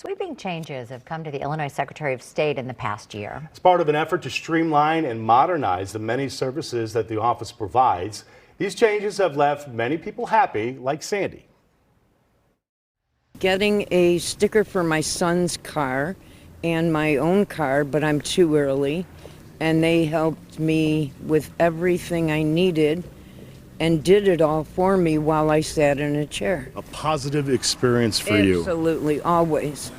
Sweeping changes have come to the Illinois Secretary of State in the past year. As part of an effort to streamline and modernize the many services that the office provides, these changes have left many people happy, like Sandy. Getting a sticker for my son's car and my own car, but I'm too early, and they helped me with everything I needed and did it all for me while I sat in a chair. A positive experience for you. Absolutely, always,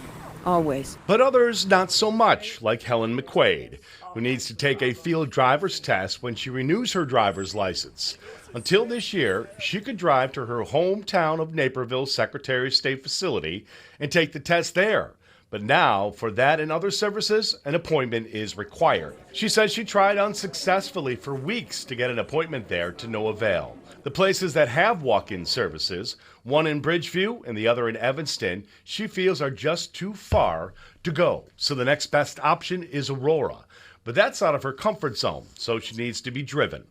always. But others not so much, like Helen McQuaid, who needs to take a field driver's test when she renews her driver's license. Until this year, she could drive to her hometown of Naperville Secretary of State facility and take the test there. But now, for that and other services, an appointment is required. She says she tried unsuccessfully for weeks to get an appointment there to no avail. The places that have walk-in services, one in Bridgeview and the other in Evanston, she feels are just too far to go. So the next best option is Aurora. But that's out of her comfort zone, so she needs to be driven.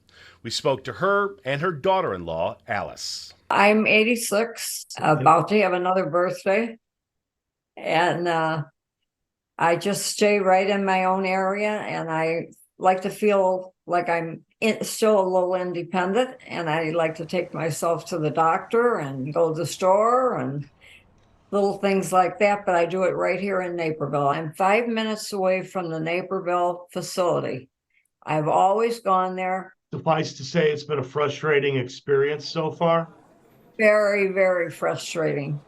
We spoke to her and her daughter-in-law, Alice. I'm 86, about to have another birthday. And I just stay right in my own area, and I like to feel like I'm still a little independent, and I like to take myself to the doctor and go to the store and little things like that, but I do it right here in Naperville. I'm 5 minutes away from the Naperville facility. I've always gone there. Suffice to say, it's been a frustrating experience so far. Very, very frustrating.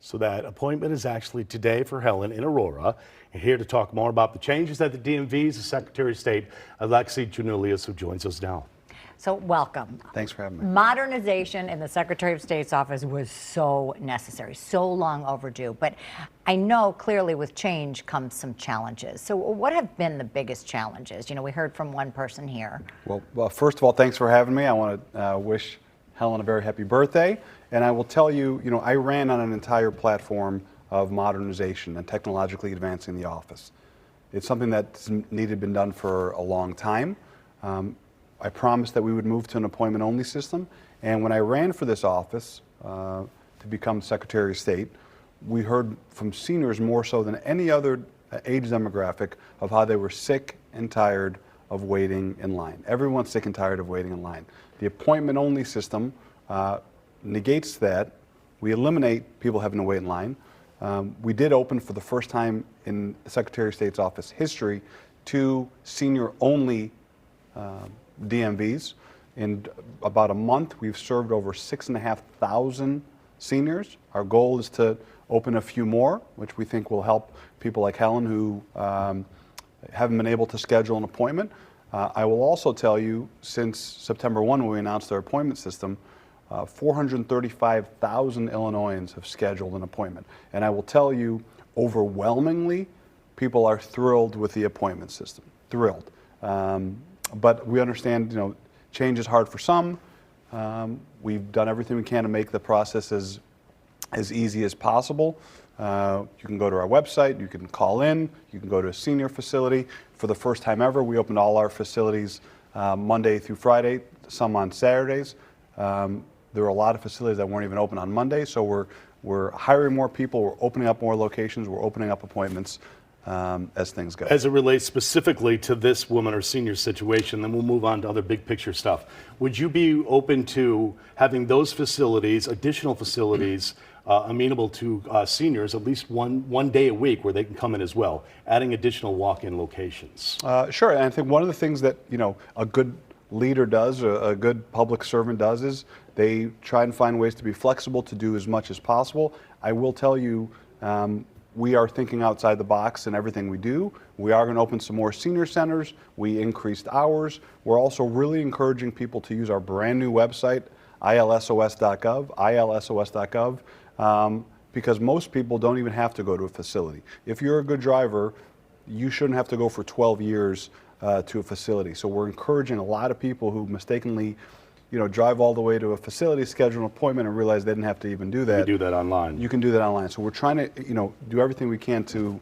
So that appointment is actually today for Helen in Aurora. And here to talk more about the changes at the DMV is the Secretary of State, Alexi Giannoulias, who joins us now. So welcome. Thanks for having me. Modernization in the Secretary of State's office was so necessary, so long overdue. But I know clearly with change comes some challenges. So what have been the biggest challenges? You know, we heard from one person here. Well, first of all, thanks for having me. I want to wish Helen a very happy birthday. And I will tell you, I ran on an entire platform of modernization and technologically advancing the office. It's something that's needed been done for a long time. I promised that we would move to an appointment-only system. And when I ran for this office to become Secretary of State, we heard from seniors more so than any other age demographic of how they were sick and tired of waiting in line. Everyone's sick and tired of waiting in line. The appointment-only system negates that. We eliminate people having to wait in line. We did open for the first time in the Secretary of State's office history 2 senior-only DMVs. In about a month, we've served over 6,500 seniors. Our goal is to open a few more, which we think will help people like Helen who haven't been able to schedule an appointment. I will also tell you, since September 1, when we announced our appointment system, 435,000 Illinoisans have scheduled an appointment. And I will tell you, overwhelmingly, people are thrilled with the appointment system, thrilled. But we understand, change is hard for some. We've done everything we can to make the process as easy as possible. You can go to our website, you can call in, you can go to a senior facility. For the first time ever, we opened all our facilities Monday through Friday, some on Saturdays. There were a lot of facilities that weren't even open on Monday, so we're hiring more people, we're opening up more locations, we're opening up appointments as things go. As it relates specifically to this woman or senior situation, then we'll move on to other big picture stuff. Would you be open to having those facilities, additional facilities, amenable to seniors at least one day a week where they can come in as well, adding additional walk-in locations? Sure, and I think one of the things that a good leader does, a good public servant does, is they try and find ways to be flexible to do as much as possible. I will tell you, we are thinking outside the box in everything we do. We are going to open some more senior centers. We increased hours. We're also really encouraging people to use our brand new website, ilsos.gov, because most people don't even have to go to a facility. If you're a good driver, you shouldn't have to go for 12 years to a facility. So we're encouraging a lot of people who mistakenly drive all the way to a facility, schedule an appointment, and realize they didn't have to even do that. You can do that online. You can do that online. So we're trying to, do everything we can to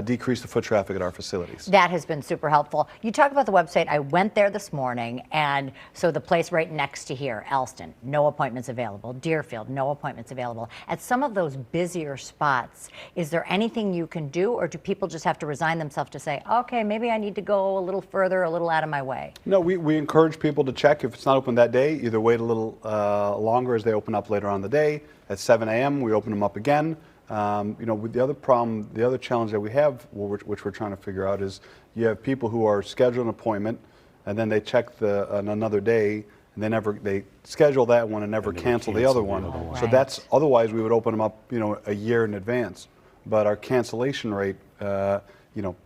decrease the foot traffic at our facilities. That has been super helpful. You talk about the website. I went there this morning, and so the place right next to here, Elston, no appointments available. Deerfield, no appointments available. At some of those busier spots, is there anything you can do, or do people just have to resign themselves to say, okay, maybe I need to go a little further, a little out of my way? No, we encourage people to check. If it's not open that day, either wait a little longer as they open up later on in the day. At 7 a.m., we open them up again. With the other problem, the other challenge that we have, which we're trying to figure out, is you have people who are scheduled an appointment, and then they check on another day, and they schedule that one and never cancel the other one. So Right. that's, otherwise we would open them up, a year in advance. But our cancellation rate,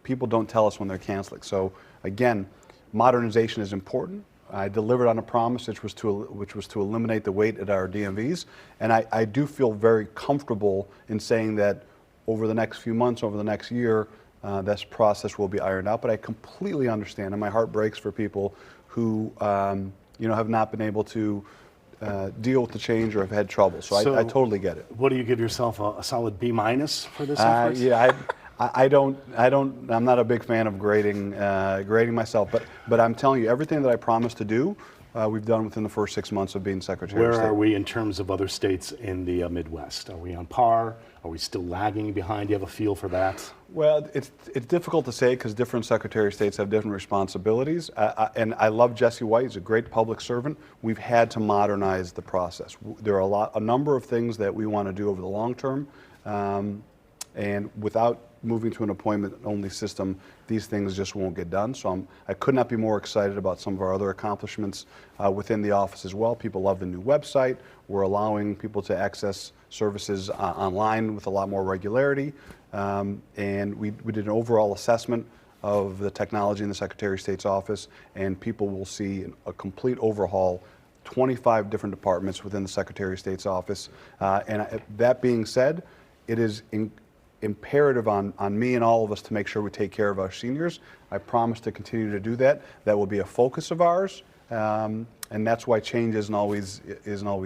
people don't tell us when they're canceling. So again, modernization is important. I delivered on a promise, which was to eliminate the wait at our DMVs, and I do feel very comfortable in saying that over the next few months, over the next year, this process will be ironed out. But I completely understand, and my heart breaks for people who have not been able to deal with the change or have had trouble. So I totally get it. What do you give yourself, a solid B- for this effort? Yeah, I'm not a big fan of grading myself, but I'm telling you, everything that I promised to do, we've done within the first 6 months of being Secretary of Where State. are we in terms of other states in the Midwest? Are we on par? Are we still lagging behind? Do you have a feel for that? Well, it's difficult to say because different Secretary of States have different responsibilities. And I love Jesse White; he's a great public servant. We've had to modernize the process. There are a number of things that we want to do over the long term, and without moving to an appointment-only system, these things just won't get done. So I could not be more excited about some of our other accomplishments within the office as well. People love the new website. We're allowing people to access services online with a lot more regularity. And we did an overall assessment of the technology in the Secretary of State's office, and people will see a complete overhaul, 25 different departments within the Secretary of State's office. That being said, it is imperative on me and all of us to make sure we take care of our seniors. I promise to continue to do that. That will be a focus of ours. And that's why change isn't always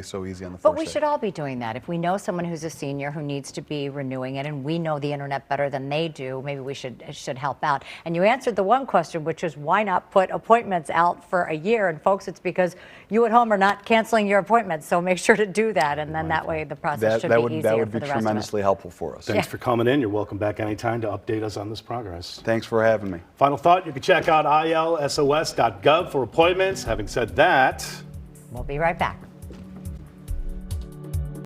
so easy on the first But we day. should all be doing that. If we know someone who's a senior who needs to be renewing it, and we know the internet better than they do, maybe we should help out. And you answered the one question, which is why not put appointments out for a year? And folks, it's because you at home are not canceling your appointments, so make sure to do that, and then that way the process should be easier that would for be the rest of us. tremendously helpful for us. Thanks for coming in. You're welcome back anytime to update us on this progress. Thanks for having me. Final thought, you can check out ilsos.gov for appointments. Having said that, We'll be right back.